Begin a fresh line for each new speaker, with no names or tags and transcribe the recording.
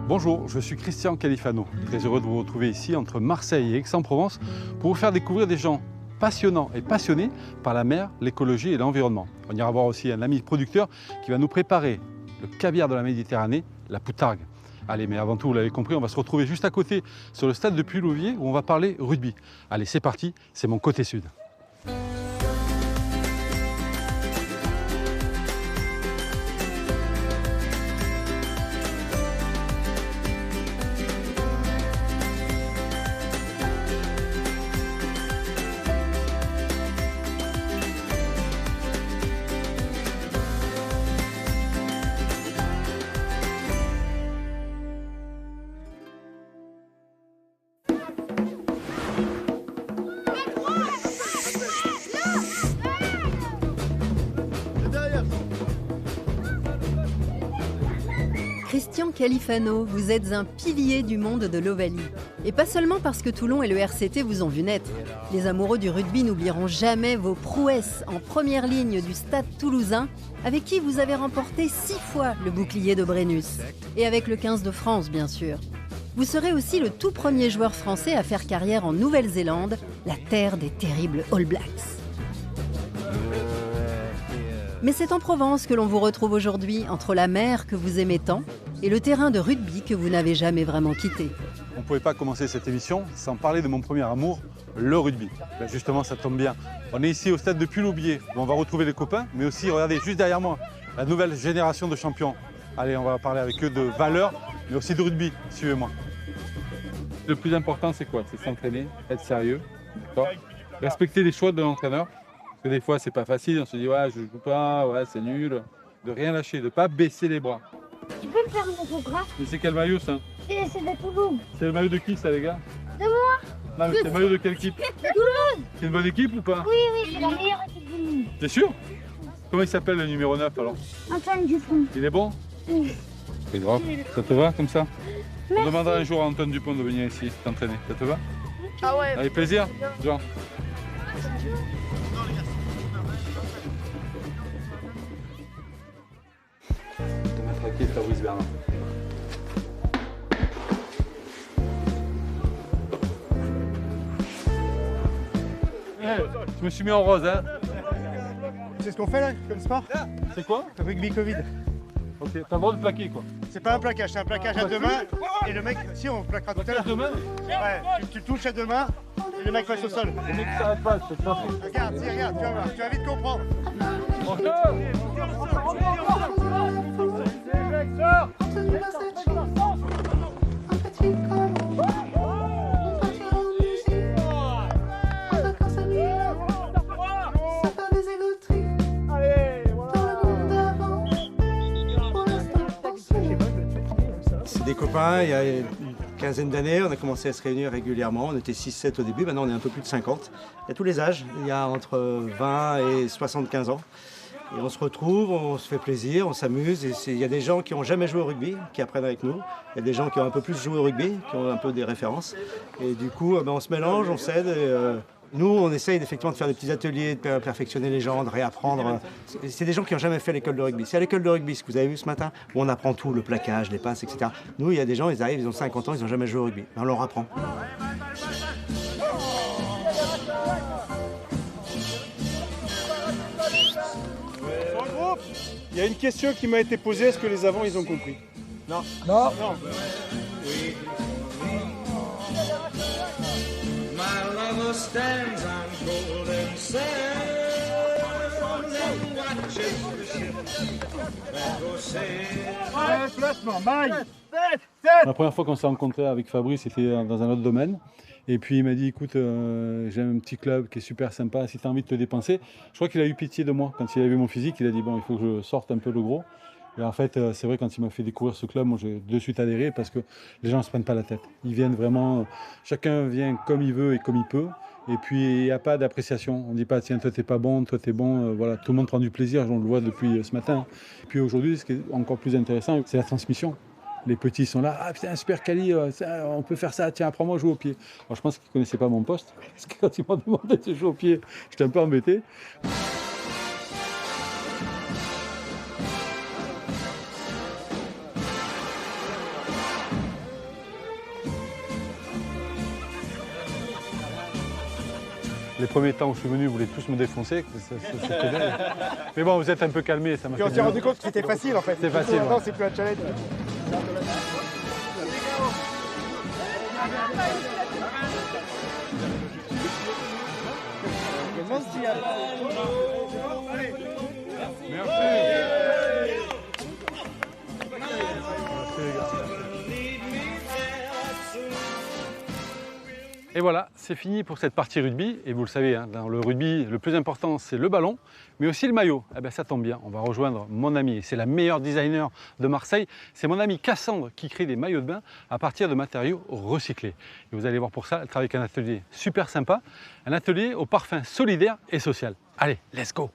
Bonjour, je suis Christian Califano, très heureux de vous retrouver ici entre Marseille et Aix-en-Provence pour vous faire découvrir des gens passionnants et passionnés par la mer, l'écologie et l'environnement. On ira voir aussi un ami producteur qui va nous préparer le caviar de la Méditerranée, la poutargue. Allez, mais avant tout, vous l'avez compris, on va se retrouver juste à côté sur le stade de Puy-Louviers où on va parler rugby. Allez, c'est parti, c'est mon côté sud.
Christian Califano, vous êtes un pilier du monde de l'Ovalie. Et pas seulement parce que Toulon et le RCT vous ont vu naître. Les amoureux du rugby n'oublieront jamais vos prouesses en première ligne du Stade toulousain, avec qui vous avez remporté 6 fois le bouclier de Brennus. Et avec le 15 de France, bien sûr. Vous serez aussi le tout premier joueur français à faire carrière en Nouvelle-Zélande, la terre des terribles All Blacks. Mais c'est en Provence que l'on vous retrouve aujourd'hui, entre la mer que vous aimez tant et le terrain de rugby que vous n'avez jamais vraiment quitté.
On ne pouvait pas commencer cette émission sans parler de mon premier amour, le rugby. Ben justement, ça tombe bien. On est ici au stade de Puy-Louviers où on va retrouver les copains, mais aussi, regardez, juste derrière moi, la nouvelle génération de champions. Allez, on va parler avec eux de valeurs, mais aussi de rugby. Suivez-moi. Le plus important, c'est quoi? C'est s'entraîner, être sérieux, respecter les choix de l'entraîneur. Parce que des fois, c'est pas facile, on se dit ouais, je joue pas, ouais, c'est nul. De rien lâcher, de pas baisser les bras.
Tu peux me faire un autographe?
Mais c'est quel maillot ça?
C'est de Toulouse.
C'est le maillot de qui ça, les gars?
De moi?
Non, mais c'est le maillot de quelle équipe?
De Toulouse.
C'est une bonne équipe ou pas?
Oui, c'est la meilleure équipe du monde.
T'es sûr? Comment il s'appelle le numéro 9 alors?
Antoine Dupont.
Il est bon?
Oui.
C'est grave. Ça te va comme ça? On
Merci.
demandera un jour à Antoine Dupont de venir ici t'entraîner. Ça te va?
Ah ouais.
Avec plaisir, Jean. Te mettre à pied, Fabrice Bernard. Je me suis mis en rose, hein.
C'est ce qu'on fait là, comme sport?
C'est quoi?
Rugby Covid.
Ok, t'as le droit de plaquer quoi.
C'est pas un plaquage, c'est un plaquage à deux mains. Et le mec, si on plaquera tout à l'heure.
Demain,
Ouais, tu le touches à deux mains et le mec passe au sol.
le mec s'arrête pas, c'est pas fait.
Regarde, si, regarde, tu vas voir, tu vas vite comprendre. C'est des copains, il y a une quinzaine d'années, on a commencé à se réunir régulièrement. On était 6-7 au début, maintenant on est un peu plus de 50. Il y a tous les âges, il y a entre 20 et 75 ans. Et on se retrouve, on se fait plaisir, on s'amuse. Et il y a des gens qui n'ont jamais joué au rugby, qui apprennent avec nous. Il y a des gens qui ont un peu plus joué au rugby, qui ont un peu des références. Et du coup, on se mélange, on s'aide. Nous, on essaye effectivement de faire des petits ateliers, de perfectionner les gens, de réapprendre. C'est des gens qui n'ont jamais fait l'école de rugby. C'est à l'école de rugby, ce que vous avez vu ce matin, où on apprend tout, le plaquage, les passes, etc. Nous, il y a des gens, ils arrivent, ils ont 50 ans, ils n'ont jamais joué au rugby. On leur apprend. Sur le groupe, il y a une question qui m'a été posée, est-ce que les avants, ils ont compris? Non. Non. Non.
My lover stands on golden sands and watches the ships that go sailing.
Placement, maille.
La première fois qu'on s'est rencontré avec Fabrice, c'était dans un autre domaine. Et puis il m'a dit, écoute, j'ai un petit club qui est super sympa, si tu as envie de te dépenser. Je crois qu'il a eu pitié de moi. Quand il a vu mon physique, il a dit, bon, il faut que je sorte un peu le gros. Et en fait, c'est vrai, quand il m'a fait découvrir ce club, moi j'ai de suite adhéré parce que les gens ne se prennent pas la tête. Ils viennent vraiment, chacun vient comme il veut et comme il peut. Et puis il n'y a pas d'appréciation. On ne dit pas tiens, toi t'es pas bon, toi t'es bon. Voilà, tout le monde prend du plaisir, on le voit depuis ce matin. Et puis aujourd'hui, ce qui est encore plus intéressant, c'est la transmission. Les petits sont là, ah putain, super Cali, on peut faire ça, tiens, apprends-moi à jouer au pied. Alors je pense qu'ils ne connaissaient pas mon poste, parce que quand ils m'ont demandé de jouer au pied, j'étais un peu embêté. Les premiers temps où je suis venu, vous voulez tous me défoncer. C'était bien. Mais bon, vous êtes un peu calmé, ça m'a fait
Puis on s'est
du
rendu
bien.
compte que c'était facile en fait.
C'est facile,
Maintenant,
ouais.
c'est plus un challenge.
Et voilà, c'est fini pour cette partie rugby. Et vous le savez, hein, dans le rugby, le plus important, c'est le ballon, mais aussi le maillot. Eh bien, ça tombe bien, on va rejoindre mon ami, c'est la meilleure designer de Marseille. C'est mon amie Cassandre qui crée des maillots de bain à partir de matériaux recyclés. Et vous allez voir pour ça, elle travaille avec un atelier super sympa, un atelier au parfum solidaire et social. Allez, let's go!